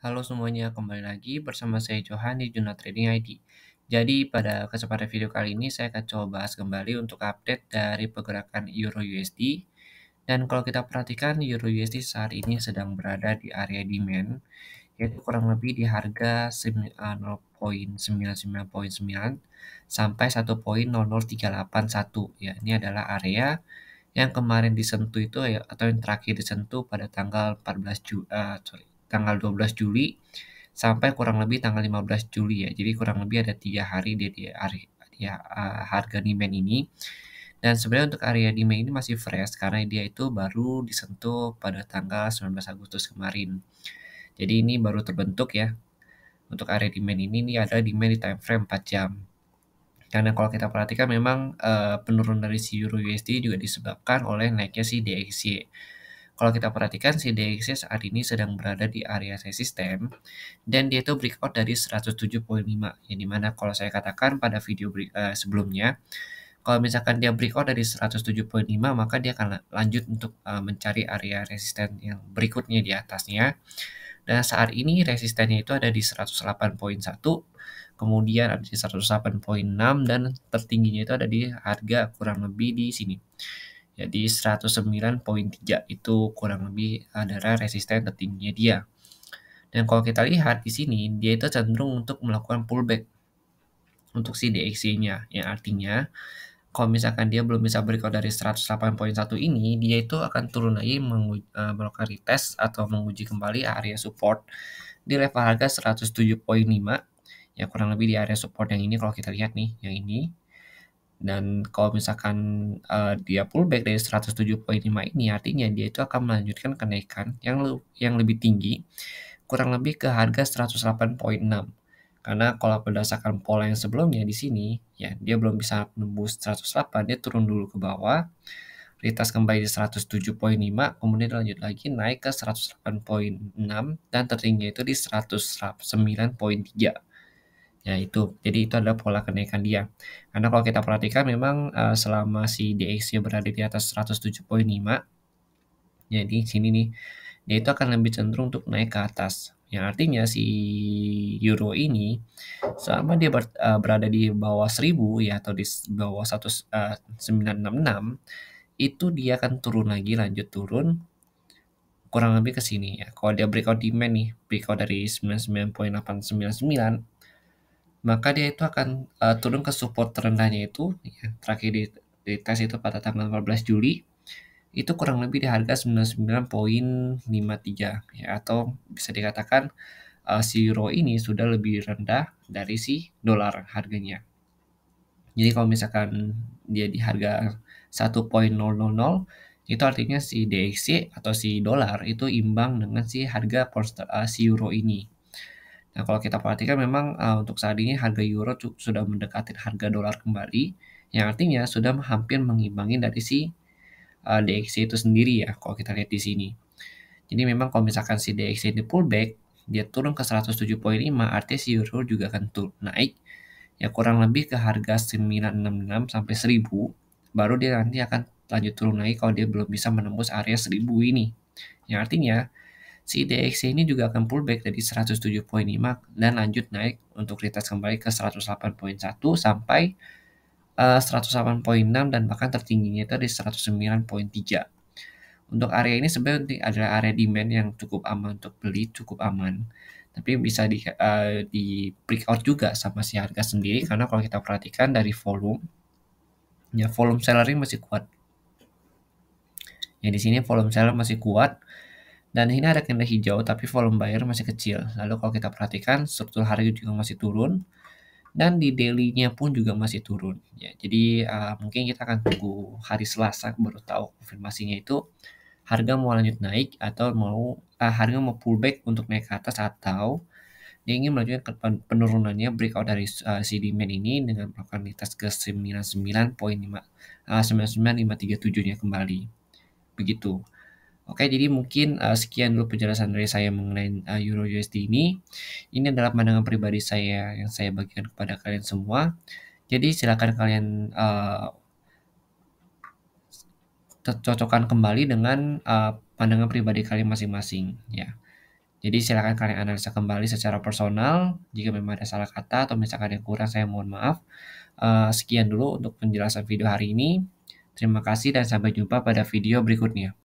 Halo semuanya, kembali lagi bersama saya Johan di Juna Trading ID. Jadi pada kesempatan video kali ini saya akan coba bahas kembali untuk update dari pergerakan Euro USD. Dan kalau kita perhatikan Euro USD saat ini sedang berada di area demand, yaitu kurang lebih di harga 0,99.9 sampai 1,00381. Ya, ini adalah area yang kemarin disentuh itu ya, atau yang terakhir disentuh pada tanggal 12 Juli sampai kurang lebih tanggal 15 Juli ya. Jadi kurang lebih ada 3 hari harga demand ini. Dan sebenarnya untuk area demand ini masih fresh karena dia itu baru disentuh pada tanggal 19 Agustus kemarin. Jadi ini baru terbentuk ya. Untuk area demand ini ada demand di time frame 4 jam. Karena kalau kita perhatikan memang penurunan dari si Euro USD juga disebabkan oleh naiknya si DXY. Kalau kita perhatikan si DXY saat ini sedang berada di area resisten dan dia itu breakout dari 107,5, yang dimana kalau saya katakan pada video sebelumnya, kalau misalkan dia breakout dari 107,5 maka dia akan lanjut untuk mencari area resisten yang berikutnya di atasnya. Dan saat ini resistennya itu ada di 108,1, kemudian ada di 108,6 dan tertingginya itu ada di harga kurang lebih di sini. Jadi 109,3 itu kurang lebih adalah resisten tertingginya dia. Dan kalau kita lihat di sini, dia itu cenderung untuk melakukan pullback untuk si DXY-nya, yang artinya kalau misalkan dia belum bisa breakout dari 108,1 ini, dia itu akan turun lagi melakukan retest atau menguji kembali area support di level harga 107,5, ya kurang lebih di area support yang ini kalau kita lihat nih, yang ini. Dan kalau misalkan dia pullback dari 107,5 ini, artinya dia itu akan melanjutkan kenaikan yang lebih tinggi, kurang lebih ke harga 108,6. Karena kalau berdasarkan pola yang sebelumnya di sini, ya dia belum bisa menembus 108, dia turun dulu ke bawah, retest kembali di 107,5, kemudian lanjut lagi naik ke 108,6 dan tertinggi itu di 109,3. Ya itu, jadi itu adalah pola kenaikan dia. Karena kalau kita perhatikan memang selama si DXY berada di atas 107,5, jadi sini nih, dia itu akan lebih cenderung untuk naik ke atas. Yang artinya si euro ini selama dia berada di bawah 1000 ya atau di bawah 1966 itu dia akan turun lagi, lanjut turun kurang lebih ke sini ya. Kalau dia breakout demand nih, breakout dari 99,899, maka dia itu akan turun ke support terendahnya itu ya, terakhir di tes itu pada tanggal 14 Juli itu kurang lebih di harga 99,53 ya, atau bisa dikatakan si euro ini sudah lebih rendah dari si dolar harganya. Jadi kalau misalkan dia di harga 1,000, itu artinya si DXY atau si dolar itu imbang dengan si harga si euro ini. Nah, kalau kita perhatikan memang untuk saat ini harga euro sudah mendekati harga dolar kembali, yang artinya sudah hampir mengimbangi dari si DXY itu sendiri ya, kalau kita lihat di sini. Jadi memang kalau misalkan si DXY ini pullback, dia turun ke 107,5, artinya si euro juga akan naik, ya kurang lebih ke harga 966 sampai 1000, baru dia nanti akan lanjut turun lagi kalau dia belum bisa menembus area 1000 ini. Yang artinya si DXY ini juga akan pullback dari 107,5 dan lanjut naik untuk retest kembali ke 108,1 sampai 108,6 dan bahkan tertingginya itu di 109,3. Untuk area ini sebenarnya adalah area demand yang cukup aman untuk beli, cukup aman. Tapi bisa di breakout juga sama si harga sendiri karena kalau kita perhatikan dari volume, ya volume seller masih kuat. Ya di sini volume seller masih kuat dan ini ada candle hijau tapi volume buyer masih kecil. Lalu kalau kita perhatikan struktur harga juga masih turun dan di daily-nya pun juga masih turun. Ya, jadi mungkin kita akan tunggu hari Selasa baru tahu konfirmasinya itu harga mau lanjut naik atau harga mau pullback untuk naik ke atas atau dia ingin melanjutkan penurunannya breakout dari si demand ini dengan melakukan retest ke 99,537-nya kembali. Begitu. Oke, jadi mungkin sekian dulu penjelasan dari saya mengenai Euro USD ini. Ini adalah pandangan pribadi saya yang saya bagikan kepada kalian semua. Jadi silakan kalian cocokkan kembali dengan pandangan pribadi kalian masing-masing ya. Jadi silakan kalian analisa kembali secara personal, jika memang ada salah kata atau misalkan yang kurang saya mohon maaf. Sekian dulu untuk penjelasan video hari ini. Terima kasih dan sampai jumpa pada video berikutnya.